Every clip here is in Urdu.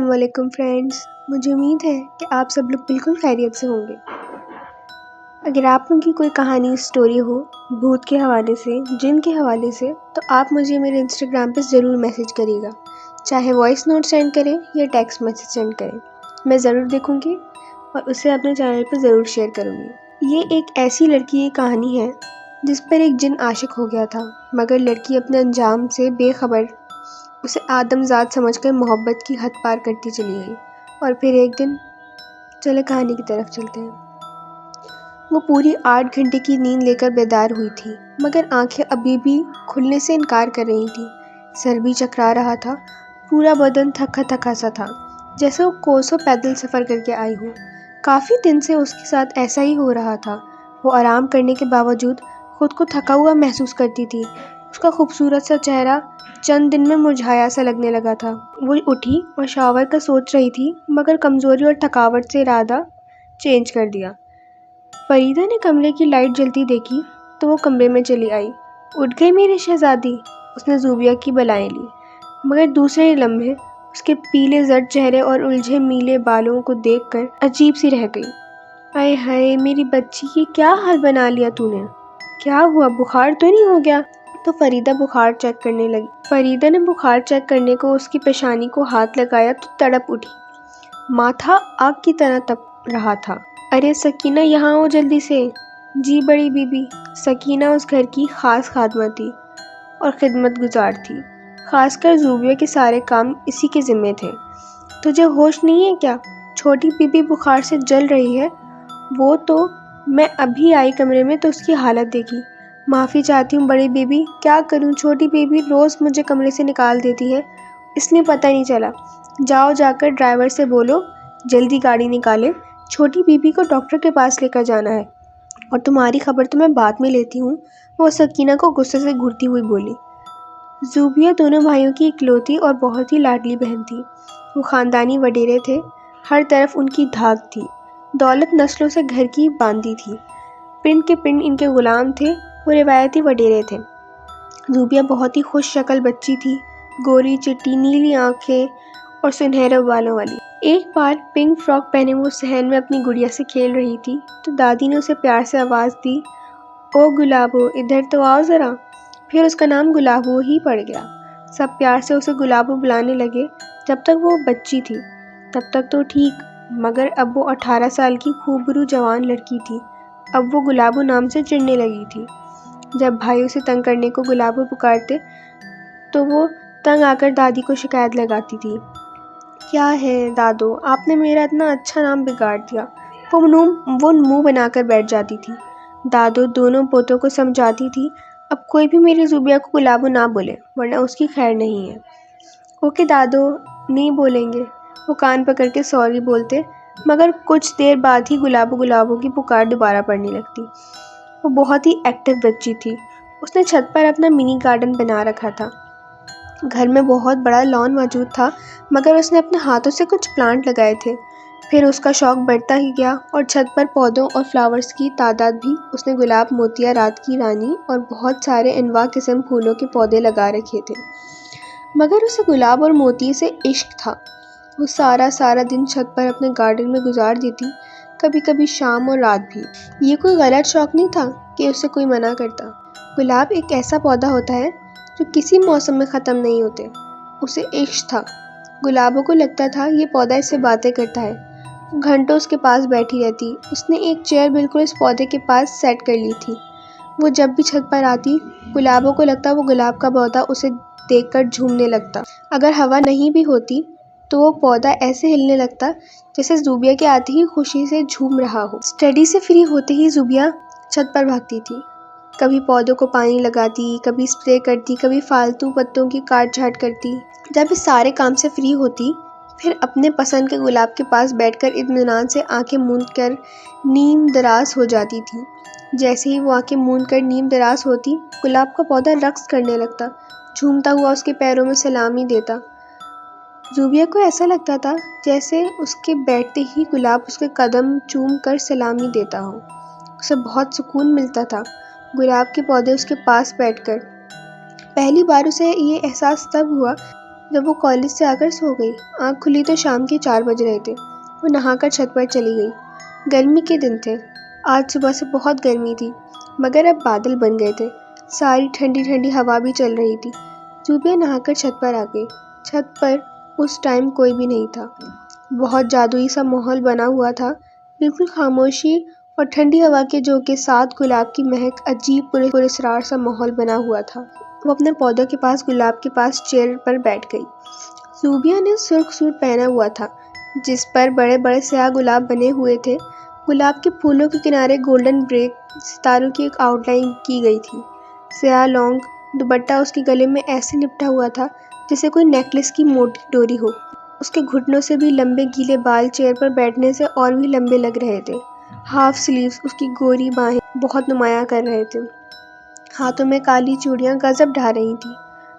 السلام علیکم فرینڈز، مجھے امید ہے کہ آپ سب لوگ بالکل خیریت سے ہوں گے۔ اگر آپ لوگوں کی کوئی کہانی سٹوری ہو بھوت کے حوالے سے، جن کے حوالے سے، تو آپ مجھے میرے انسٹاگرام پہ ضرور میسیج کریے گا، چاہے وائس نوٹ سینڈ کریں یا ٹیکسٹ میسیج سینڈ کریں، میں ضرور دیکھوں گی اور اسے اپنے چینل پہ ضرور شیئر کروں گی۔ یہ ایک ایسی لڑکی کی کہانی ہے جس پر ایک جن عاشق ہو گیا تھا، مگر لڑکی اپنے انجام سے بے خبر اسے آدم ذات سمجھ کر محبت کی حد پار کرتی چلی گئی۔ اور پھر ایک دن، چلے کہانی کی طرف چلتے ہیں۔ وہ پوری 8 گھنٹے کی نیند لے کر بیدار ہوئی تھی، مگر آنکھیں ابھی بھی کھلنے سے انکار کر رہی تھیں۔ سر بھی چکرا رہا تھا، پورا بدن تھکا تھکا سا تھا، جیسے وہ کوسوں پیدل سفر کر کے آئی ہو۔ کافی دن سے اس کے ساتھ ایسا ہی ہو رہا تھا۔ وہ آرام کرنے کے باوجود خود کو تھکا ہوا محسوس کرتی تھی۔ اس کا خوبصورت سا چہرہ چند دن میں مرجھایا سا لگنے لگا تھا۔ وہ اٹھی اور شاور کا سوچ رہی تھی، مگر کمزوری اور تھکاوٹ سے ارادہ چینج کر دیا۔ فریدہ نے کمرے کی لائٹ جلتی دیکھی تو وہ کمرے میں چلی آئی۔ اٹھ گئی میری شہزادی، اس نے زوبیہ کی بلائیں لی، مگر دوسرے ہی لمحے اس کے پیلے زرد چہرے اور الجھے میلے بالوں کو دیکھ کر عجیب سی رہ گئی۔ آئے ہائے میری بچی، یہ کیا حال بنا لیا تو نے؟ کیا ہوا، بخار تو نہیں ہو گیا؟ تو فریدہ بخار چیک کرنے لگی۔ فریدہ نے بخار چیک کرنے کو اس کی پیشانی کو ہاتھ لگایا تو تڑپ اٹھی۔ ماتھا آگ کی طرح تپ رہا تھا۔ ارے سکینہ، یہاں آؤ جلدی سے۔ جی بڑی بی بی۔ سکینہ اس گھر کی خاص خادمہ تھی اور خدمت گزار تھی، خاص کر زوبیہ کے سارے کام اسی کے ذمے تھے۔ تجھے ہوش نہیں ہے کیا؟ چھوٹی بی بی بخار سے جل رہی ہے۔ وہ تو میں ابھی آئی کمرے میں تو اس کی حالت دیکھی۔ معافی چاہتی ہوں بڑی بی بی، کیا کروں، چھوٹی بی بی روز مجھے کمرے سے نکال دیتی ہے، اس لیے پتہ نہیں چلا۔ جاؤ جا کر ڈرائیور سے بولو جلدی گاڑی نکالے، چھوٹی بی بی کو ڈاکٹر کے پاس لے کر جانا ہے، اور تمہاری خبر تو میں بعد میں لیتی ہوں، وہ سکینہ کو غصے سے گھورتی ہوئی بولی۔ زوبیہ دونوں بھائیوں کی اکلوتی اور بہت ہی لاڈلی بہن تھی۔ وہ خاندانی وڈیرے تھے، ہر طرف ان کی دھاک تھی، دولت نسلوں سے گھر کی باندھی تھی، پنڈ کے پنڈ ان کے غلام تھے، وہ روایتی وڈیرے تھے۔ زوبیہ بہت ہی خوش شکل بچی تھی، گوری چٹی نیلی آنکھیں اور سنہرے بالوں والی۔ ایک بار پنک فراک پہنے وہ صحن میں اپنی گڑیا سے کھیل رہی تھی تو دادی نے اسے پیار سے آواز دی، او گلابو ادھر تو آؤ ذرا۔ پھر اس کا نام گلابو ہی پڑ گیا۔ سب پیار سے اسے گلابو بلانے لگے۔ جب تک وہ بچی تھی تب تک تو ٹھیک، مگر اب وہ 18 سال کی خوبرو جوان لڑکی تھی، اب وہ گلابو نام سے چڑھنے لگی تھی۔ جب بھائی اسے تنگ کرنے کو گلابو پکارتے تو وہ تنگ آ کر دادی کو شکایت لگاتی تھی، کیا ہے دادو، آپ نے میرا اتنا اچھا نام بگاڑ دیا۔ وہ منہ بنا کر بیٹھ جاتی تھی۔ دادو دونوں پوتوں کو سمجھاتی تھی، اب کوئی بھی میری زوبیہ کو گلابو نہ بولے ورنہ اس کی خیر نہیں ہے۔ اوکے دادو، نہیں بولیں گے، وہ کان پکڑ کے سوری بولتے، مگر کچھ دیر بعد ہی گلابو گلابو کی پکار دوبارہ پڑنے لگتی۔ وہ بہت ہی ایکٹیو بچی تھی۔ اس نے چھت پر اپنا منی گارڈن بنا رکھا تھا۔ گھر میں بہت بڑا لان موجود تھا، مگر اس نے اپنے ہاتھوں سے کچھ پلانٹ لگائے تھے۔ پھر اس کا شوق بڑھتا ہی گیا اور چھت پر پودوں اور فلاورز کی تعداد بھی اس نے گلاب، موتیا، رات کی رانی اور بہت سارے انواع قسم پھولوں کے پودے لگا رکھے تھے۔ مگر اسے گلاب اور موتی سے عشق تھا۔ وہ سارا دن چھت پر اپنے گارڈن میں گزار دیتی، کبھی کبھی شام اور رات بھی۔ یہ کوئی غلط شوق نہیں تھا کہ اسے کوئی منع کرتا۔ گلاب ایک ایسا پودا ہوتا ہے جو کسی موسم میں ختم نہیں ہوتے۔ اسے عشق تھا۔ گلابوں کو لگتا تھا یہ پودا اس سے باتیں کرتا ہے۔ وہ گھنٹوں اس کے پاس بیٹھی رہتی۔ اس نے ایک چیئر بالکل اس پودے کے پاس سیٹ کر لی تھی۔ وہ جب بھی چھت پر آتی، گلابوں کو لگتا وہ گلاب کا پودا اسے دیکھ کر جھومنے لگتا۔ اگر ہوا نہیں بھی ہوتی تو وہ پودا ایسے ہلنے لگتا جیسے زوبیہ کے آتے ہی خوشی سے جھوم رہا ہو۔ اسٹڈی سے فری ہوتے ہی زوبیہ چھت پر بھاگتی تھی، کبھی پودوں کو پانی لگاتی، کبھی اسپرے کرتی، کبھی فالتو پتوں کی کاٹ چھانٹ کرتی۔ جب اس سارے کام سے فری ہوتی، پھر اپنے پسند کے گلاب کے پاس بیٹھ کر اطمینان سے آنکھیں موند کر نیم دراز ہو جاتی تھی۔ جیسے ہی وہ آنکھیں موند کر نیم دراز ہوتی، گلاب کا پودا رقص کرنے لگتا، جھومتا ہوا اس کے پیروں میں سلامی دیتا۔ زوبیہ کو ایسا لگتا تھا جیسے اس کے بیٹھتے ہی گلاب اس کے قدم چوم کر سلامی دیتا ہو۔ اسے بہت سکون ملتا تھا گلاب کے پودے اس کے پاس بیٹھ کر۔ پہلی بار اسے یہ احساس تب ہوا جب وہ کالج سے آ کر سو گئی، آنکھ کھلی تو شام کے 4 بج رہے تھے۔ وہ نہا کر چھت پر چلی گئی۔ گرمی کے دن تھے، آج صبح سے بہت گرمی تھی، مگر اب بادل بن گئے تھے، ساری ٹھنڈی ٹھنڈی ہوا بھی چل رہی تھی۔ زوبیہ نہا کر چھت پر آ گئی۔ چھت پر اس ٹائم کوئی بھی نہیں تھا۔ بہت جادوئی سا ماحول بنا ہوا تھا، بالکل خاموشی اور ٹھنڈی ہوا کے کے ساتھ گلاب کی مہک، عجیب پراسرار سا ماحول بنا ہوا تھا۔ وہ اپنے پودوں کے پاس گلاب کے پاس چیئر پر بیٹھ گئی۔ زوبیہ نے سرخ سوٹ پہنا ہوا تھا جس پر بڑے بڑے سیاہ گلاب بنے ہوئے تھے۔ گلاب کے پھولوں کے کنارے گولڈن بریک ستاروں کی ایک آؤٹ لائن کی گئی تھی۔ سیاہ لانگ دوپٹہ اس کے گلے میں ایسے لپٹا ہوا تھا جیسے کوئی نیکلس کی موٹی ڈوری ہو۔ اس کے گھٹنوں سے بھی لمبے گیلے بال چیئر پر بیٹھنے سے اور بھی لمبے لگ رہے تھے۔ ہاف سلیوز اس کی گوری باہیں بہت نمایاں کر رہے تھے۔ ہاتھوں میں کالی چوڑیاں غضب ڈھا رہی تھیں۔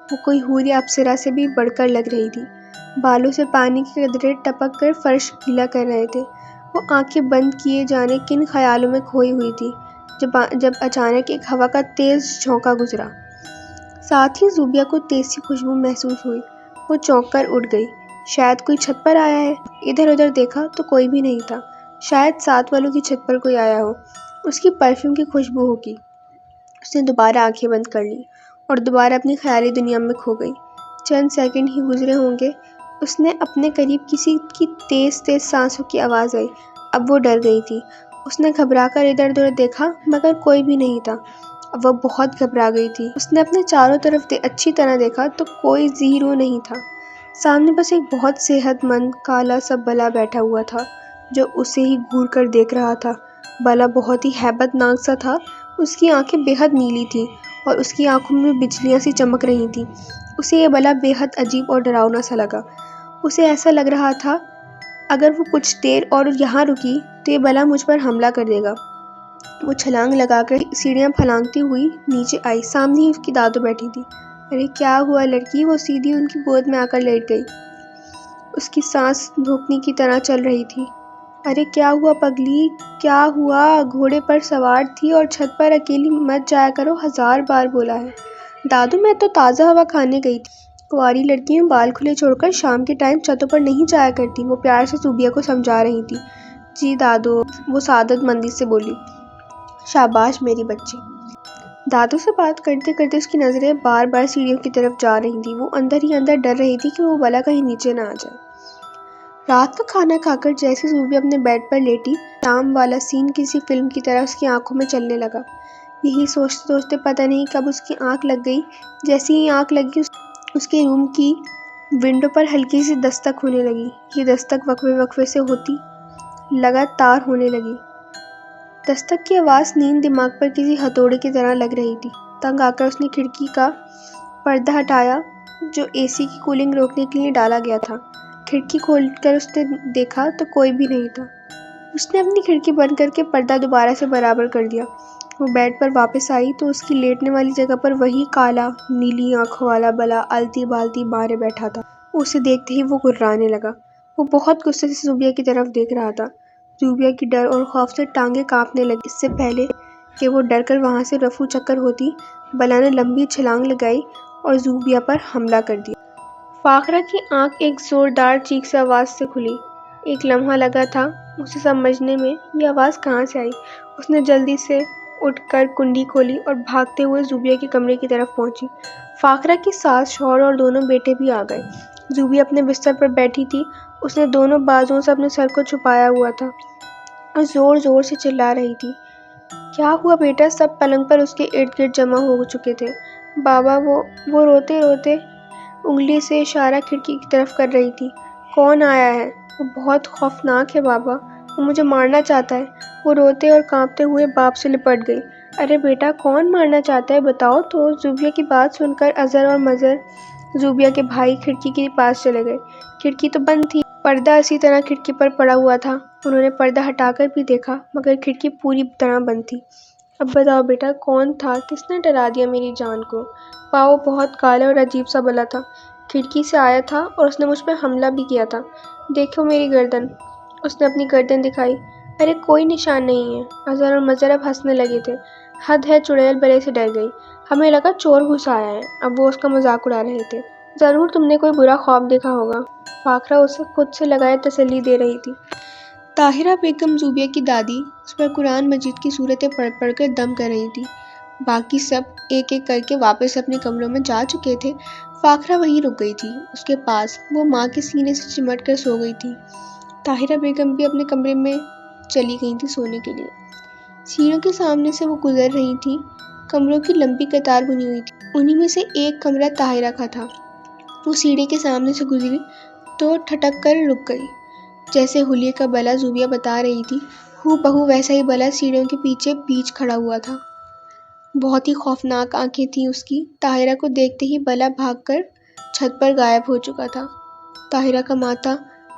وہ کوئی حوری اپسرا سے بھی بڑھ کر لگ رہی تھی۔ بالوں سے پانی کے قطرے ٹپک کر فرش گیلا کر رہے تھے۔ وہ آنکھیں بند کیے جانے کن خیالوں میں کھوئی ہوئی تھی جب اچانک ایک ہوا کا تیز جھونکا گزرا۔ ساتھ ہی زوبیہ کو تیز سی خوشبو محسوس ہوئی۔ وہ چونک کر اٹھ گئی۔ شاید کوئی چھت پر آیا ہے۔ ادھر ادھر دیکھا تو کوئی بھی نہیں تھا۔ شاید ساتھ والوں کی چھت پر کوئی آیا ہو، اس کی پرفیوم کی خوشبو ہوگی۔ اس نے دوبارہ آنکھیں بند کر لیں اور دوبارہ اپنی خیالی دنیا میں کھو گئی۔ چند سیکنڈ ہی گزرے ہوں گے، اس نے اپنے قریب کسی کی تیز تیز سانسوں کی آواز آئی۔ اب وہ ڈر گئی تھی۔ اس نے گھبرا کر ادھر ادھر دیکھا مگر کوئی بھی نہیں تھا۔ اب وہ بہت گھبرا گئی تھی۔ اس نے اپنے چاروں طرف اچھی طرح دیکھا تو کوئی زیرو نہیں تھا۔ سامنے بس ایک بہت صحت مند کالا سا بلا بیٹھا ہوا تھا جو اسے ہی گھور کر دیکھ رہا تھا۔ بلا بہت ہی ہیبت ناک سا تھا۔ اس کی آنکھیں بے حد نیلی تھیں اور اس کی آنکھوں میں بجلیاں سی چمک رہی تھیں۔ اسے یہ بلا بے حد عجیب اور ڈراؤنا سا لگا۔ اسے ایسا لگ رہا تھا اگر وہ کچھ دیر اور یہاں رکی تو یہ بلا مجھ پر حملہ کر دے گا۔ وہ چھلانگ لگا کر سیڑھیاں پھلانگتی ہوئی نیچے آئی۔ سامنے ہی اس کی دادو بیٹھی تھی۔ ارے کیا ہوا لڑکی؟ وہ سیدھی ان کی گود میں آ کر لیٹ گئی۔ اس کی سانس دھوکنے کی طرح چل رہی تھی۔ ارے کیا ہوا پگلی؟ کیا ہوا؟ گھوڑے پر سوار تھی اور چھت پر اکیلی مت جایا کرو، 1000 بار بولا ہے۔ دادو میں تو تازہ ہوا کھانے گئی تھی۔ کنواری لڑکیاں بال کھلے چھوڑ کر شام کے ٹائم چھتوں پر نہیں جایا کرتی۔ وہ پیار سے زوبیہ کو سمجھا رہی تھی۔ جی دادو، وہ سعادت مندی سے بولی۔ شاباش میری بچی۔ دادو سے بات کرتے کرتے اس کی نظریں بار بار سیڑھیوں کی طرف جا رہی تھیں۔ وہ اندر ہی اندر ڈر رہی تھی کہ وہ بلا کہیں نیچے نہ آ جائے۔ رات کا کھانا کھا کر جیسے زوبیہ اپنے بیڈ پر لیٹی، شام والا سین کسی فلم کی طرح اس کی آنکھوں میں چلنے لگا۔ یہی سوچتے سوچتے پتہ نہیں کب اس کی آنکھ لگ گئی۔ جیسے ہی آنکھ لگی اس کے روم کی ونڈو پر ہلکی سی دستک ہونے لگی۔ یہ دستک وقفے وقفے سے ہوتی لگاتار ہونے لگی۔ دستک کی آواز نیند دماغ پر کسی ہتھوڑے کی طرح لگ رہی تھی۔ تنگ آ کر اس نے کھڑکی کا پردہ ہٹایا جو اے سی کی کولنگ روکنے کے لیے ڈالا گیا تھا۔ کھڑکی کھول کر اس نے دیکھا تو کوئی بھی نہیں تھا۔ اس نے اپنی کھڑکی بند کر کے پردہ دوبارہ سے برابر کر دیا۔ وہ بیڈ پر واپس آئی تو اس کی لیٹنے والی جگہ پر وہی کالا نیلی آنکھوں والا بلا التی بالتی مارے بیٹھا تھا۔ اسے دیکھتے ہی وہ گھرانے لگا۔ وہ بہت غصے سے زوبیہ کی طرف دیکھ رہا تھا۔ زوبیہ کی ڈر اور خوف سے ٹانگیں کانپنے لگی۔ اس سے پہلے کہ وہ ڈر کر وہاں سے رفو چکر ہوتی، بلا نے لمبی چھلانگ لگائی اور زوبیہ پر حملہ کر دیا۔ فاخرہ کی آنکھ ایک زوردار چیخ سے آواز سے کھلی۔ ایک لمحہ لگا تھا اسے سمجھنے میں یہ آواز کہاں سے آئی۔ اس نے جلدی سے اٹھ کر کنڈی کھولی اور بھاگتے ہوئے زوبیہ کے کمرے کی طرف پہنچی۔ فاخرہ کی ساس، شوہر اور دونوں بیٹے بھی آ گئے۔ زوبیہ اپنے بستر پر بیٹھی تھی۔ اس نے دونوں بازوؤں سے اپنے سر کو چھپایا ہوا تھا اور زور زور سے چلا رہی تھی۔ کیا ہوا بیٹا؟ سب پلنگ پر اس کے ارد گرد جمع ہو چکے تھے۔ بابا، وہ روتے روتے انگلی سے اشارہ کھڑکی کی طرف کر رہی تھی۔ کون آیا ہے؟ وہ بہت خوفناک ہے بابا، وہ مجھے مارنا چاہتا ہے۔ وہ روتے اور کانپتے ہوئے باپ سے لپٹ گئی۔ ارے بیٹا، کون مارنا چاہتا ہے بتاؤ تو؟ زوبیہ کی بات سن کر اظہر اور مظہر، زوبیہ کے بھائی، کھڑکی کے پاس چلے گئے۔ کھڑکی تو بند تھی، پردہ اسی طرح کھڑکی پر پڑا ہوا تھا۔ انہوں نے پردہ ہٹا کر بھی دیکھا مگر کھڑکی پوری طرح بند تھی۔ اب بتاؤ بیٹا، کون تھا؟ کس نے ڈرا دیا میری جان کو؟ وہ بہت کالا اور عجیب سا بلا تھا، کھڑکی سے آیا تھا اور اس نے مجھ پہ حملہ بھی کیا تھا۔ دیکھو میری گردن۔ اس نے اپنی گردن دکھائی۔ ارے کوئی نشان نہیں ہے۔ اظہر اور مظہر اب ہنسنے لگے تھے۔ حد ہے، چڑیل بلے سے ڈر گئی، ہمیں لگا چور گھس آیا ہے۔ اب وہ اس کا مذاق اڑا رہے تھے۔ ضرور تم نے کوئی برا خواب دیکھا ہوگا، فاخرہ اسے خود سے لگائے تسلی دے رہی تھی۔ طاہرہ بیگم زوبیہ کی دادی اس پر قرآن مجید کی صورتیں پڑھ پڑھ کر دم کر رہی تھی۔ باقی سب ایک ایک کر کے واپس اپنے کمروں میں جا چکے تھے، فاخرہ وہیں رک گئی تھی اس کے پاس۔ وہ ماں کے سینے سے چمٹ کر سو گئی تھی۔ طاہرہ بیگم بھی اپنے کمرے میں چلی گئی تھی سونے کے لیے۔ سیڑھیوں کے سامنے سے وہ گزر رہی تھی، کمروں کی لمبی قطار بنی ہوئی تھی، انہی میں سے ایک کمرہ طاہرہ کا تھا۔ وہ سیڑھی کے سامنے سے گزری تو ٹھٹک کر رک گئی۔ جیسے حلیے کا بلا زوبیہ بتا رہی تھی، ہو بہو ویسا ہی بلا سیڑھیوں کے پیچھے کھڑا ہوا تھا۔ بہت ہی خوفناک آنکھیں تھیں اس کی۔ طاہرہ کو دیکھتے ہی بلا بھاگ کر چھت پر غائب ہو چکا تھا۔ طاہرہ کا ماتھا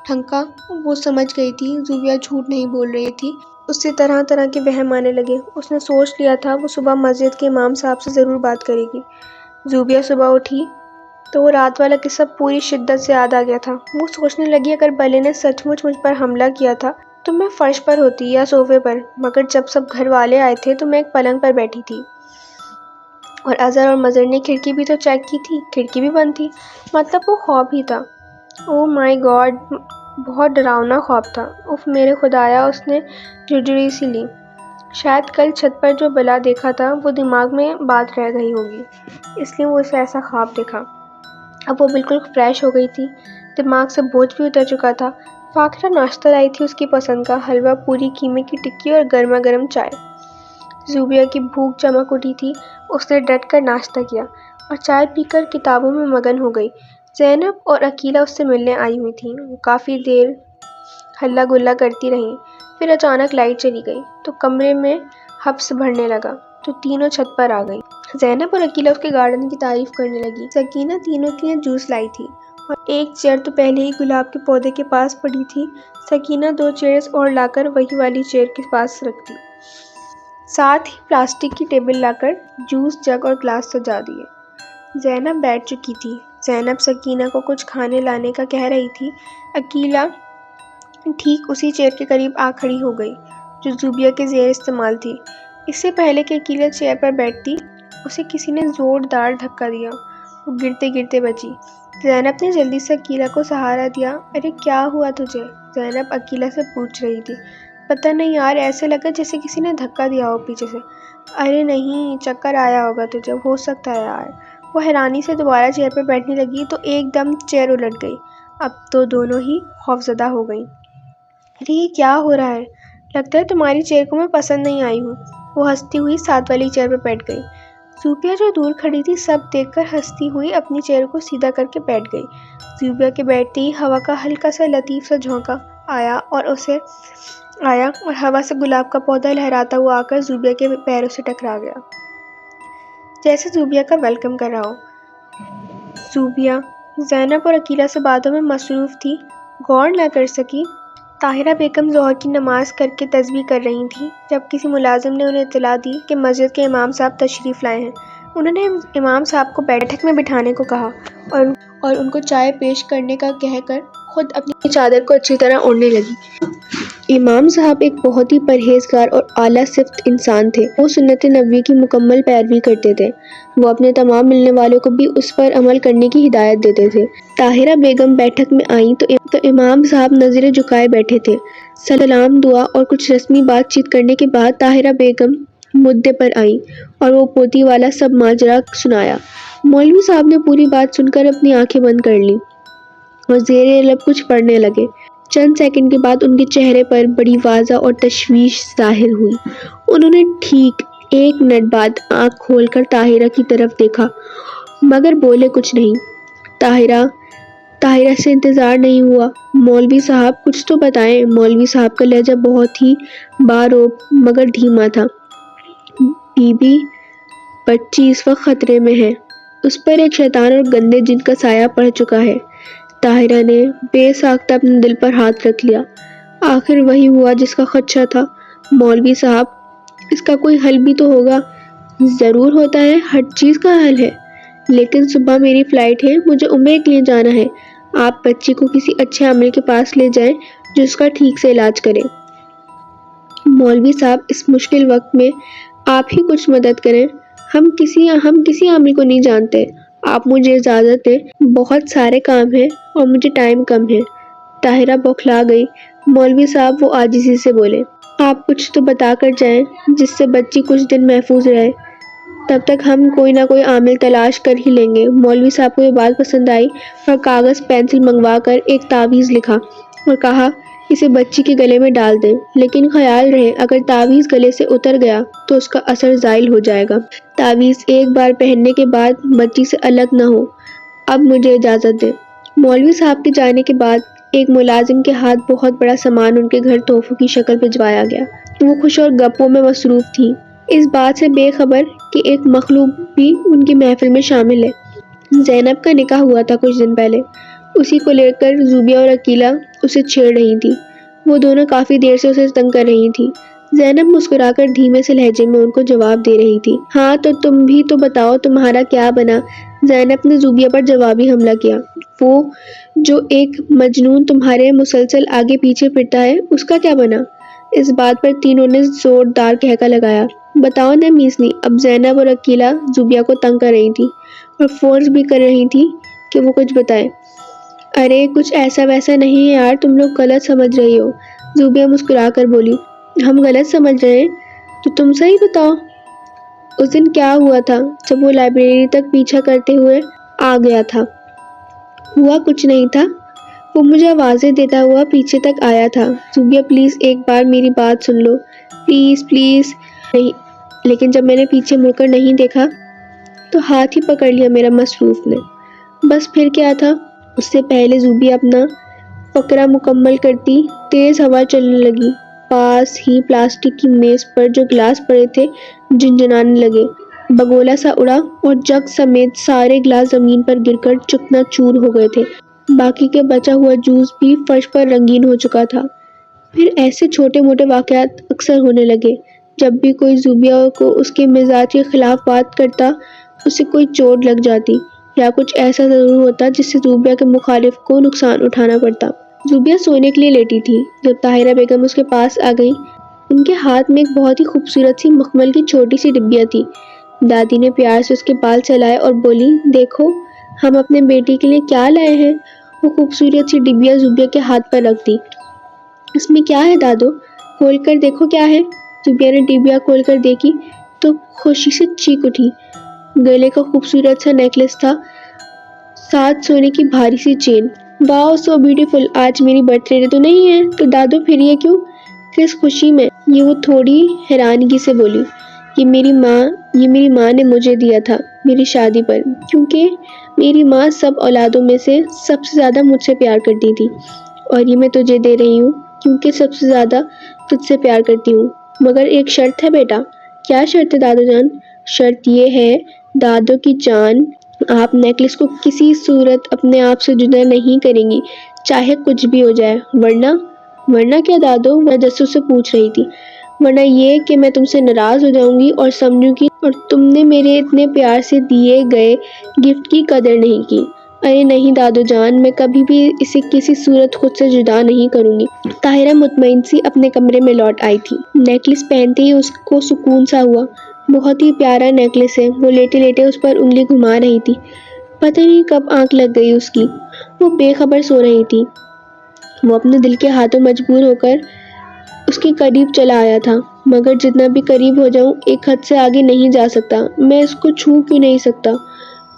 ٹھنکا، وہ سمجھ گئی تھی زوبیہ جھوٹ نہیں بول رہی تھی۔ اس سے طرح طرح کے وہم آنے لگے۔ اس نے سوچ لیا تھا وہ صبح مسجد کے امام صاحب سے ضرور بات کرے گی۔ زوبیہ صبح اٹھی تو وہ رات والا قصہ پوری شدت سے یاد آ گیا تھا۔ وہ سوچنے لگی اگر بلے نے سچ مچ مجھ پر حملہ کیا تھا تو میں فرش پر ہوتی یا صوفے پر، مگر جب سب گھر والے آئے تھے تو میں ایک پلنگ پر بیٹھی تھی، اور اظہر اور مظہر نے کھڑکی بھی تو چیک کی تھی، کھڑکی بھی بند تھی، مطلب وہ خواب ہی تھا۔ او مائی گاڈ، بہت ڈراؤنا خواب تھا۔ اف میرے خدایا، اس نے جھرجھری سی لی۔ شاید کل چھت پر جو بلا دیکھا تھا وہ دماغ میں بات رہ گئی ہوگی، اس لیے وہ اسے ایسا خواب دیکھا۔ اب وہ بالکل فریش ہو گئی تھی، دماغ سے بوجھ بھی اتر چکا تھا۔ فاخرہ ناشتہ لائی تھی، اس کی پسند کا حلوہ پوری، قیمے کی ٹکی اور گرما گرم چائے۔ زوبیہ کی بھوک چمک اٹھی تھی، اس نے ڈٹ کر ناشتہ کیا اور چائے پی کر کتابوں میں مگن ہو گئی۔ زینب اور عقیلہ اس سے ملنے آئی ہوئی تھیں۔ وہ کافی دیر ہلا گلا کرتی رہیں، پھر اچانک لائٹ چلی گئی تو کمرے میں حبس بڑھنے لگا تو تینوں چھت پر آ گئی۔ زینب اور عقیلہ اس کے گارڈن کی تعریف کرنے لگی۔ سکینہ تینوں کے لیے جوس لائی تھی اور ایک چیئر تو پہلے ہی گلاب کے پودے کے پاس پڑی تھی۔ سکینہ 2 چیئرز اور لا کر وہی والی چیئر کے پاس رکھ دی، ساتھ ہی پلاسٹک کی ٹیبل لا کر جوس جگ اور گلاس سجا دیے۔ زینب بیٹھ چکی تھی۔ زینب سکینہ کو کچھ کھانے لانے کا کہہ رہی تھی۔ عقیلہ ٹھیک اسی چیئر کے قریب آ کھڑی ہو گئی جو زوبیہ کے زیر استعمال تھی۔ اس سے پہلے کہ عقیلہ چیئر پر بیٹھتی، اسے کسی نے زوردار دھکا دیا، وہ گرتے گرتے بچی۔ زینب نے جلدی سے عقیلہ کو سہارا دیا۔ ارے کیا ہوا تجھے؟ زینب عقیلہ سے پوچھ رہی تھی۔ پتہ نہیں یار، ایسے لگا جیسے کسی نے دھکا دیا ہو پیچھے سے۔ ارے نہیں، چکر آیا ہوگا تجھے، ہو سکتا ہے یار۔ وہ حیرانی سے دوبارہ چیئر پر بیٹھنے لگی تو ایک دم چیئر الٹ گئی۔ اب تو دونوں ہی خوفزدہ ہو گئیں۔ ارے یہ کیا ہو رہا ہے؟ لگتا ہے تمہاری چیئر کو میں پسند نہیں آئی ہوں۔ وہ ہنستی ہوئی ساتھ والی چیئر پر بیٹھ گئی۔ زوبیہ جو دور کھڑی تھی سب دیکھ کر ہنستی ہوئی اپنی چیئر کو سیدھا کر کے بیٹھ گئی۔ زوبیہ کے بیٹھتے ہی ہوا کا ہلکا سا لطیف سا جھونکا آیا اور ہوا سے گلاب کا پودا لہراتا ہوا آ کر زوبیہ کے پیروں سے ٹکرا گیا، جیسے زوبیہ کا ویلکم کر رہا ہو۔ زوبیہ زینب اور عقیلہ سے باتوں میں مصروف تھی، غور نہ کر سکی۔ طاہرہ بیگم ظہر کی نماز کر کے تسبیح کر رہی تھیں جب کسی ملازم نے انہیں اطلاع دی کہ مسجد کے امام صاحب تشریف لائے ہیں۔ انہوں نے امام صاحب کو بیٹھک میں بٹھانے کو کہا اور ان کو چائے پیش کرنے کا کہہ کر خود اپنی چادر کو اچھی طرح اوڑھنے لگی۔ امام صاحب ایک بہت ہی پرہیزگار اور اعلیٰ صفت انسان تھے۔ وہ سنت نبوی کی مکمل پیروی کرتے تھے۔ وہ اپنے تمام ملنے والوں کو بھی اس پر عمل کرنے کی ہدایت دیتے تھے۔ طاہرہ بیگم بیٹھک میں آئیں تو امام صاحب نظریں جھکائے بیٹھے تھے۔ سلام دعا اور کچھ رسمی بات چیت کرنے کے بعد طاہرہ بیگم مدعے پر آئیں اور وہ پوتی والا سب ماجرا سنایا۔ مولوی صاحب نے پوری بات سن کر اپنی آنکھیں بند کر لیں اور زیر لب کچھ پڑھنے لگے۔ چند سیکنڈ کے بعد ان کے چہرے پر بڑی واضح اور تشویش ظاہر ہوئی۔ انہوں نے ٹھیک 1 منٹ بعد آنکھ کھول کر طاہرہ کی طرف دیکھا مگر بولے کچھ نہیں۔ طاہرہ سے انتظار نہیں ہوا۔ مولوی صاحب کچھ تو بتائیں۔ مولوی صاحب کا لہجہ بہت ہی باروب مگر دھیما تھا۔ بی بی بچی اس وقت خطرے میں ہے، اس پر ایک شیطان اور گندے جن کا سایہ پڑ چکا ہے۔ طاہرہ نے بے ساختہ اپنے دل پر ہاتھ رکھ لیا۔ آخر وہی ہوا جس کا خدشہ تھا۔ مولوی صاحب، اس کا کوئی حل بھی تو ہوگا۔ ضرور ہوتا ہے، ہر چیز کا حل ہے، لیکن صبح میری فلائٹ ہے، مجھے عمرے کے لیے جانا ہے۔ آپ بچی کو کسی اچھے عامل کے پاس لے جائیں جو اس کا ٹھیک سے علاج کرے۔ مولوی صاحب، اس مشکل وقت میں آپ ہی کچھ مدد کریں۔ ہم کسی عامل کو نہیں جانتے، آپ مجھے اجازت دیں، بہت سارے کام ہیں اور مجھے ٹائم کم ہے۔ طاہرہ بوکھلا گئی۔ مولوی صاحب، وہ عاجزی سے بولے، آپ کچھ تو بتا کر جائیں جس سے بچی کچھ دن محفوظ رہے۔ تب تک ہم کوئی نہ کوئی عامل تلاش کر ہی لیں گے۔ مولوی صاحب کو یہ بات پسند آئی اور کاغذ پینسل منگوا کر ایک تعویذ لکھا اور کہا اسے بچی کے گلے میں ڈال دیں، لیکن خیال رہے اگر تعویذ گلے سے اتر گیا تو اس کا اثر زائل ہو جائے گا۔ تعویذ ایک بار پہننے کے بعد بچی سے الگ نہ ہو۔ اب مجھے اجازت دیں۔ مولوی صاحب کے جانے کے بعد ایک ملازم کے ہاتھ بہت بڑا سامان ان کے گھر تحفوں کی شکل بھجوایا گیا۔ وہ خوش اور گپوں میں مصروف تھی، اس بات سے بے خبر کہ ایک مخلوق بھی ان کی محفل میں شامل ہے۔ زینب کا نکاح ہوا تھا کچھ دن پہلے، اسی کو لے کر زوبیہ اور عقیلہ اسے چھیڑ رہی تھی۔ وہ دونوں کافی دیر سے اسے تنگ کر رہی تھی۔ زینب مسکرا کر دھیمے سے لہجے میں ان کو جواب دے رہی تھی۔ ہاں تو تم بھی تو بتاؤ تمہارا کیا بنا؟ زینب نے زوبیہ پر جوابی حملہ کیا۔ وہ جو ایک مجنون تمہارے مسلسل آگے پیچھے پھرتا ہے اس کا کیا بنا؟ اس بات پر تینوں نے زوردار کہکا لگایا۔ بتاؤ نا میسنی۔ اب زینب اور عقیلہ زوبیہ کو تنگ کر رہی تھی اور فورس بھی کر رہی تھی کہ وہ کچھ بتائے۔ ارے کچھ ایسا ویسا نہیں ہے یار، تم لوگ غلط سمجھ رہی ہو۔ زوبیہ مسکرا کر بولی۔ ہم غلط سمجھ رہے ہیں تو تم صحیح بتاؤ۔ اس دن کیا ہوا تھا جب وہ لائبریری تک پیچھا کرتے ہوئے آ گیا تھا؟ ہوا کچھ نہیں تھا، وہ مجھے آوازیں دیتا ہوا پیچھے تک آیا تھا۔ زوبیہ پلیز ایک بار میری بات سن لو، پلیز پلیز۔ نہیں، لیکن جب میں نے پیچھے مڑ کر نہیں دیکھا تو ہاتھ ہی پکڑ لیا میرا مصروف نے۔ بس پھر کیا تھا؟ اس سے پہلے زوبیہ اپنا فقرہ مکمل کرتی تیز ہوا چلنے لگی۔ پاس ہی پلاسٹک کی میز پر جو گلاس پڑے تھے جھنجھنانے لگے، بگولا سا اڑا اور جگ سمیت سارے گلاس زمین پر گر کر چکنا چور ہو گئے تھے۔ باقی کے بچا ہوا جوس بھی فرش پر رنگین ہو چکا تھا۔ پھر ایسے چھوٹے موٹے واقعات اکثر ہونے لگے۔ جب بھی کوئی زوبیہ کو اس کے مزاج کے خلاف بات کرتا، اسے کوئی چوٹ لگ جاتی یا کچھ ایسا ضرور ہوتا جس سے زوبیہ کے مخالف کو نقصان اٹھانا پڑتا۔ زوبیہ سونے کے لیے لیٹی تھی جب طاہرہ بیگم اس کے پاس آ گئی۔ ان کے ہاتھ میں ایک بہت ہی خوبصورت سی مخمل کی چھوٹی سی ڈبیا تھی۔ دادی نے پیار سے اس کے بال چلائے اور بولی، دیکھو ہم اپنے بیٹے کے لیے کیا لائے ہیں۔ وہ خوبصورت سی ڈبیا زوبیہ کے ہاتھ پر رکھ دی۔ اس میں کیا ہے دادو؟ کھول کر دیکھو کیا ہے۔ زوبیہ نے ڈبیا کھول کر دیکھی تو خوشی سے چیخ اٹھی۔ گلے کا خوبصورت سا نیکلس تھا، ساتھ سونے کی بھاری سی چین۔ واو سو بیوٹیفل۔ آج میری برتھ ڈے تو نہیں ہے تو دادو پھر یہ کیوں؟ کس خوشی میں؟ یہ وہ تھوڑی حیرانگی سے بولی۔ یہ میری ماں نے مجھے دیا تھا میری شادی پر، کیونکہ میری ماں سب اولادوں میں سے سب سے زیادہ مجھ سے پیار کرتی تھی، اور یہ میں تجھے دے رہی ہوں کیونکہ سب سے زیادہ تجھ سے پیار کرتی ہوں۔ مگر ایک شرط ہے بیٹا۔ کیا شرط ہے دادو جان؟ شرط یہ ہے دادو کی جان، آپ نیکلس کو کسی صورت اپنے آپ سے جدا نہیں کریں گی، چاہے کچھ بھی ہو جائے۔ ورنہ کیا دادو؟ وہ تجسس سے پوچھ رہی تھی۔ ورنہ یہ کہ میں تم سے ناراض ہو جاؤں گی اور سمجھوں گی اور تم نے میرے اتنے پیار سے دیے گئے گفٹ کی قدر نہیں کی۔ ارے نہیں دادو جان، میں کبھی بھی اسے کسی صورت خود سے جدا نہیں کروں گی۔ طاہرہ مطمئن سی اپنے کمرے میں لوٹ آئی تھی۔ نیکلس پہنتے ہی اس کو سکون سا ہوا۔ بہت ہی پیارا نیکلس ہے۔ وہ لیٹے لیٹے اس پر انگلی گھما رہی تھی۔ پتہ نہیں کب آنکھ لگ گئی اس کی۔ وہ بے خبر سو رہی تھی۔ وہ اپنے دل کے ہاتھوں مجبور ہو کر اس کے قریب چلا آیا تھا، مگر جتنا بھی قریب ہو جاؤں ایک حد سے آگے نہیں جا سکتا۔ میں اس کو چھو کیوں نہیں سکتا؟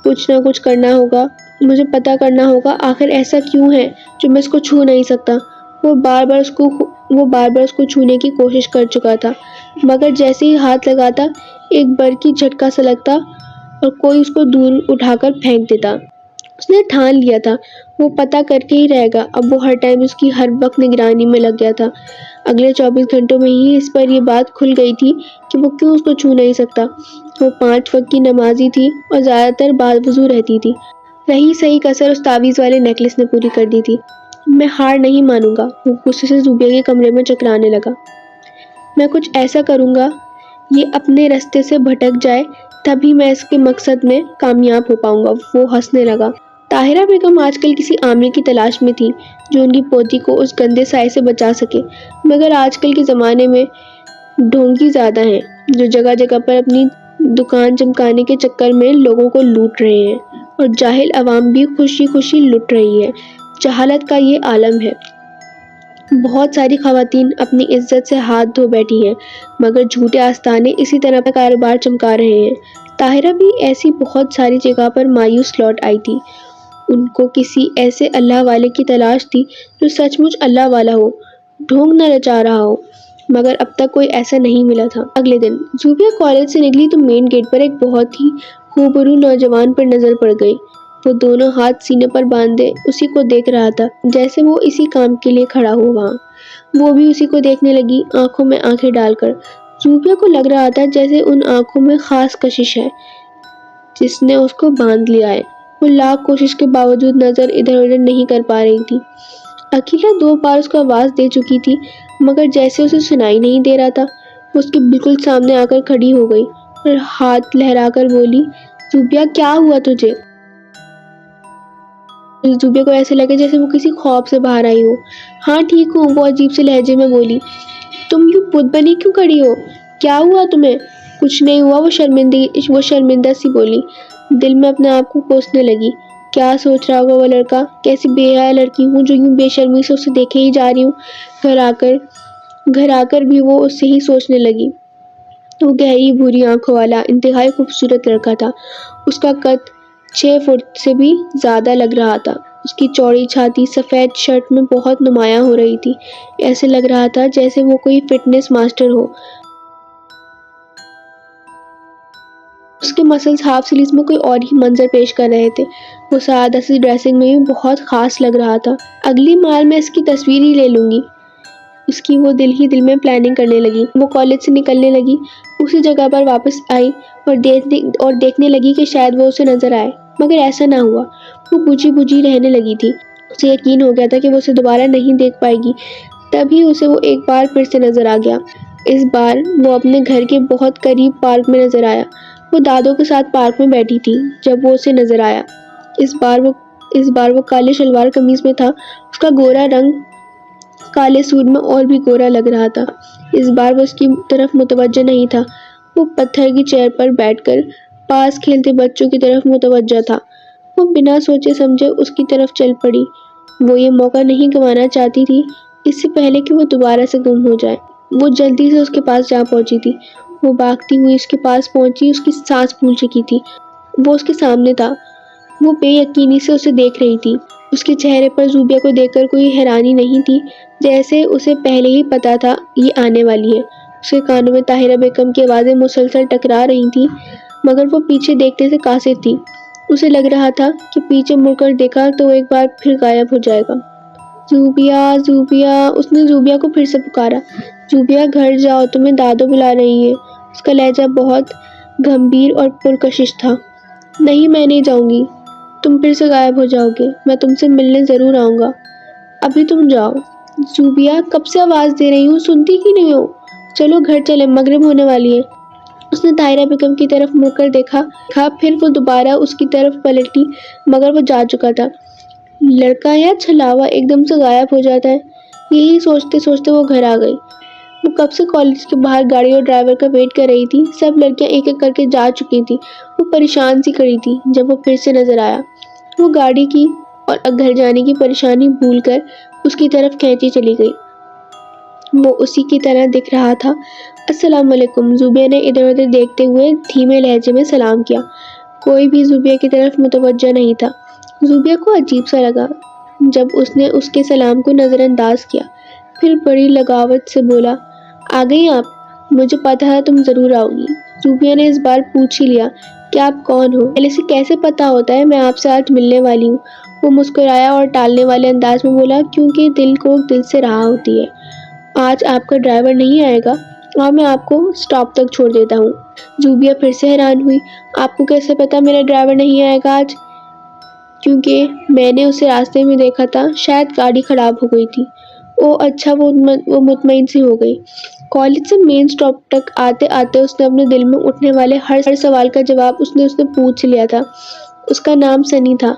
کچھ نہ کچھ کرنا ہوگا، مجھے پتا کرنا ہوگا آخر ایسا کیوں ہے جو میں اس کو چھو نہیں سکتا۔ وہ بار بار اس کو چھونے کی کوشش کر چکا تھا، مگر جیسے ہی ہاتھ لگاتا ایک برقی جھٹکا سا لگتا اور کوئی اس کو دور اٹھا کر پھینک دیتا۔ اس نے ٹھان لیا تھا وہ پتہ کر کے ہی رہے گا۔ اب وہ ہر ٹائم اس کی ہر وقت نگرانی میں لگ گیا تھا۔ اگلے 24 گھنٹوں میں ہی اس پر یہ بات کھل گئی تھی کہ وہ کیوں اس کو چھو نہیں سکتا۔ وہ 5 وقت کی نمازی تھی اور زیادہ تر باوضو رہتی تھی۔ رہی صحیح کسر اس تعویذ والے نیکلس نے پوری کر دی تھی۔ میں ہار نہیں مانوں گا، وہ غصے سے زوبیہ کے کمرے میں چکرانے لگا۔ میں کچھ ایسا کروں گا یہ اپنے رستے سے بھٹک جائے، تبھی میں اس کے مقصد میں کامیاب ہو پاؤں گا۔ وہ ہنسنے لگا۔ طاہرہ بیگم آج کل کسی عامل کی تلاش میں تھی جو ان کی پوتی کو اس گندے سائے سے بچا سکے، مگر آج کل کے زمانے میں ڈھونگی زیادہ ہیں جو جگہ جگہ پر اپنی دکان چمکانے کے چکر میں لوگوں کو لوٹ رہے ہیں۔ اور جاہل عوام بھی خوشی خوشی لٹ رہی ہے۔ جہالت کا یہ عالم ہے۔ بہت ساری خواتین اپنی عزت سے ہاتھ دھو بیٹھی ہیں، مگر جھوٹے آستانے اسی طرح کا کاروبار چمکا رہے ہیں۔ طاہرہ بھی ایسی بہت ساری جگہ پر مایوس لوٹ آئی تھی۔ ان کو کسی ایسے اللہ والے کی تلاش تھی جو سچ مچ اللہ والا ہو، ڈھونگ نہ رچا رہا ہو، مگر اب تک کوئی ایسا نہیں ملا تھا۔ اگلے دن زوبیہ کالج سے نکلی تو مین گیٹ پر ایک بہت ہی خوبرو نوجوان پر نظر پڑ گئی۔ وہ دونوں ہاتھ سینے پر باندھے اسی کو دیکھ رہا تھا جیسے وہ اسی کام کے لیے کھڑا ہو وہاں۔ وہ بھی اسی کو دیکھنے لگی، آنکھوں میں آنکھیں ڈال کر۔ زوبیہ کو لگ رہا تھا جیسے ان آنکھوں میں خاص کشش ہے جس نے اس کو باندھ لیا ہے۔ وہ لاکھ کوشش کے باوجود نظر ادھر ادھر نہیں کر پا رہی تھی۔ اکیلا 2 بار اس کو آواز دے چکی تھی، مگر جیسے اسے سنائی نہیں دے رہا تھا۔ وہ اس کے بالکل سامنے آ کر کھڑی ہو گئی اور ہاتھ لہرا کر بولی، زوبیہ کیا ہوا تجھے؟ زوبیہ کو ایسے لگے جیسے وہ کسی خواب سے باہر آئی ہو۔ ہاں ٹھیک ہوں، وہ عجیب سے لہجے میں بولی۔ تم یوں بت بنی کیوں کھڑی ہو؟ کیا ہوا تمہیں؟ کچھ نہیں ہوا، وہ شرمندہ سی بولی۔ دل میں اپنے آپ کو کوسنے لگی، کیا سوچ رہا ہوگا وہ لڑکا؟ کیسی بے حیا لڑکی ہوں جو یوں بے شرمی سے اسے دیکھے ہی جا رہی ہوں۔ گھر آ کر بھی وہ اس سے ہی سوچنے لگی۔ وہ گہری بھوری آنکھوں والا انتہائی خوبصورت لڑکا تھا۔ اس کا قد 6 فٹ سے بھی زیادہ لگ رہا تھا۔ اس کی چوڑی چھاتی سفید شرٹ میں بہت نمایاں ہو رہی تھی۔ ایسے لگ رہا تھا جیسے وہ کوئی فٹنس ماسٹر ہو۔ اس کے مسلز ہاف سلیوز میں کوئی اور ہی منظر پیش کر رہے تھے۔ وہ سادہ سی ڈریسنگ میں بھی بہت خاص لگ رہا تھا۔ اگلی مال میں اس کی تصویر ہی لے لوں گی، اس کی وہ دل ہی دل میں پلاننگ کرنے لگی۔ وہ کالج سے نکلنے لگی، اسی جگہ پر واپس آئی اور دیکھنے لگی کہ شاید وہ اسے نظر آئے، مگر ایسا نہ ہوا۔ وہ بجھی بجھی رہنے لگی تھی۔ اسے یقین ہو گیا تھا کہ وہ اسے دوبارہ نہیں دیکھ پائے گی۔ تبھی اسے وہ ایک بار پھر سے نظر آ گیا۔ اس بار وہ اپنے گھر کے بہت قریب پارک میں نظر آیا۔ وہ دادوں کے ساتھ پارک میں بیٹھی تھی جب وہ اسے نظر آیا۔ اس بار وہ کالے شلوار قمیض میں تھا۔ اس کا گورا رنگ کالے سوٹ میں اور بھی گورا لگ رہا تھا۔ اس بار وہ اس کی طرف متوجہ نہیں تھا۔ وہ پتھر کی چیئر پر بیٹھ کر پاس کھیلتے بچوں کی طرف متوجہ تھا۔ وہ بنا سوچے سمجھے اس کی طرف چل پڑی۔ وہ یہ موقع نہیں گنوانا چاہتی تھی، اس سے پہلے کہ وہ دوبارہ سے گم ہو جائے۔ وہ جلدی سے اس کے پاس جا پہنچی تھی۔ وہ بھاگتی ہوئی اس کے پاس پہنچی، اس کی سانس پھول چکی تھی۔ وہ اس کے سامنے تھا۔ وہ بے یقینی سے اسے دیکھ رہی تھی۔ اس کے چہرے پر زوبیہ کو دیکھ کر کوئی حیرانی نہیں تھی، جیسے اسے پہلے ہی پتا تھا یہ آنے والی ہے۔ اس کے کانوں میں طاہرہ بیگم کی آوازیں مسلسل ٹکرا رہی تھیں، مگر وہ پیچھے دیکھنے سے قاصر تھی۔ اسے لگ رہا تھا کہ پیچھے مڑ کر دیکھا تو وہ ایک بار پھر غائب ہو جائے گا۔ زوبیہ، زوبیہ، اس نے زوبیہ کو پھر سے پکارا۔ زوبیہ گھر جاؤ، تمہیں دادو بلا رہی ہیں۔ اس کا لہجہ بہت گمبھیر اور پرکشش تھا۔ نہیں، میں نہیں جاؤں گی، تم پھر سے غائب ہو جاؤ گے، میں تم سے ملنے ضرور آؤں گا، ابھی تم جاؤ۔ زوبیہ، کب سے آواز دے رہی ہوں، سنتی کی نہیں ہو؟ چلو گھر چلیں، مغرب ہونے والی ہے۔ اس نے طاہرہ بیگم کی طرف مڑ کر دیکھا، پھر وہ دوبارہ اس کی طرف پلٹی، مگر وہ جا چکا تھا۔ لڑکا یا چھلاوا ایک دم سے غائب ہو جاتا ہے، یہی سوچتے سوچتے وہ گھر آ گئی۔ وہ کب سے کالج کے باہر گاڑی اور ڈرائیور کا ویٹ کر رہی تھی۔ سب لڑکیاں ایک ایک کر کے جا چکی تھی۔ وہ پریشان سی کھڑی تھی جب وہ پھر سے نظر آیا۔ وہ گاڑی کی اور گھر جانے کی پریشانی بھول کر اس کی طرف کھینچی چلی گئی۔ وہ اسی کی طرح دکھ رہا تھا۔ السلام علیکم، زوبیہ نے ادھر ادھر دیکھتے ہوئے دھیمے لہجے میں سلام کیا۔ کوئی بھی زوبیہ کی طرف متوجہ نہیں تھا۔ زوبیہ کو عجیب سا لگا جب اس نے اس کے سلام کو نظر انداز کیا، پھر بڑی لگاوٹ سے بولا، آ گئی آپ؟ مجھے پتا تھا تم ضرور آؤ گی۔ زوبیہ نے اس بار پوچھ ہی لیا کہ آپ کون ہو؟ پہلے سے کیسے پتا ہوتا ہے میں آپ سے آج ملنے والی ہوں؟ وہ مسکرایا اور ٹالنے والے انداز میں بولا، کیونکہ دل کو دل سے راہ ہوتی ہے۔ آج آپ کا ڈرائیور نہیں آئے گا اور میں آپ کو سٹاپ تک چھوڑ دیتا ہوں۔ زوبیہ پھر سے حیران ہوئی، آپ کو کیسے پتا میرا ڈرائیور نہیں آئے گا آج؟ کیونکہ میں نے اسے راستے میں دیکھا تھا، شاید گاڑی خراب ہو گئی تھی۔ اوہ اچھا، وہ مطمئن سی ہو گئی۔ کالج سے مین سٹاپ تک آتے آتے اس نے اپنے دل میں اٹھنے والے ہر سوال کا جواب اس نے پوچھ لیا تھا۔ اس کا نام سنی تھا۔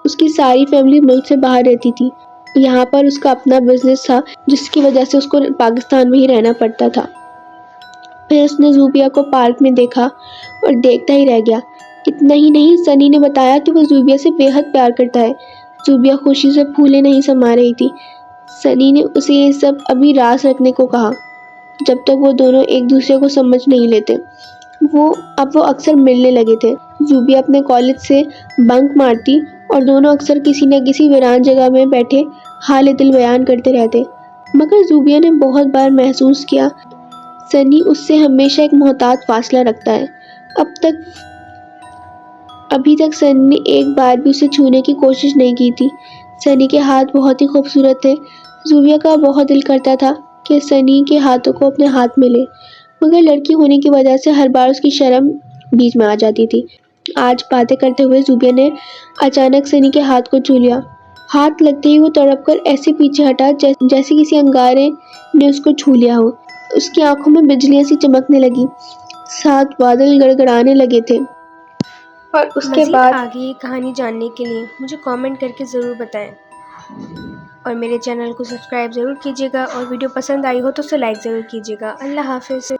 اس کی ساری فیملی ملک سے باہر رہتی تھی۔ یہاں پر اس کا اپنا بزنس تھا جس کی وجہ سے اس کو پاکستان میں ہی رہنا پڑتا تھا۔ پھر اس نے زوبیہ کو پارک میں دیکھا اور دیکھتا ہی رہ گیا۔ اتنا ہی نہیں، سنی نے بتایا کہ وہ زوبیہ سے بے حد پیار کرتا ہے۔ زوبیہ خوشی سے پھولے نہیں سما رہی تھی۔ سنی نے اسے یہ سب ابھی راز رکھنے کو کہا، جب تک وہ دونوں ایک دوسرے کو سمجھ نہیں لیتے۔ اب وہ اکثر ملنے لگے تھے۔ زوبیہ اپنے کالج سے بنک مارتی اور دونوں اکثر کسی نہ کسی ویران جگہ میں بیٹھے حال دل بیان کرتے رہتے۔ مگر زوبیہ نے بہت بار محسوس کیا سنی اس سے ہمیشہ ایک محتاط فاصلہ رکھتا ہے۔ ابھی تک سنی نے ایک بار بھی اسے چھونے کی کوشش نہیں کی تھی۔ سنی کے ہاتھ بہت ہی خوبصورت تھے۔ زوبیہ کا بہت دل کرتا تھا کہ سنی کے ہاتھوں کو اپنے ہاتھ میں لے، مگر لڑکی ہونے کی وجہ سے ہر بار اس کی شرم بیچ میں آ جاتی تھی۔ آج باتیں کرتے ہوئے زوبیہ نے اچانک سنی کے ہاتھ کو چھو لیا۔ ہاتھ لگتے ہی وہ تڑپ کر ایسے پیچھے ہٹا جیسے کسی انگارے نے اس کو چھو لیا ہو۔ اس کی آنکھوں میں بجلیاں سی چمکنے لگی، ساتھ بادل گڑگڑانے لگے تھے۔ اور اس کے مزید بعد آگے یہ کہانی جاننے کے لیے مجھے کامنٹ کر کے ضرور بتائیں، اور میرے چینل کو سبسکرائب ضرور کیجیے گا، اور ویڈیو پسند آئی ہو تو اسے لائک ضرور کیجیے گا۔ اللہ حافظ۔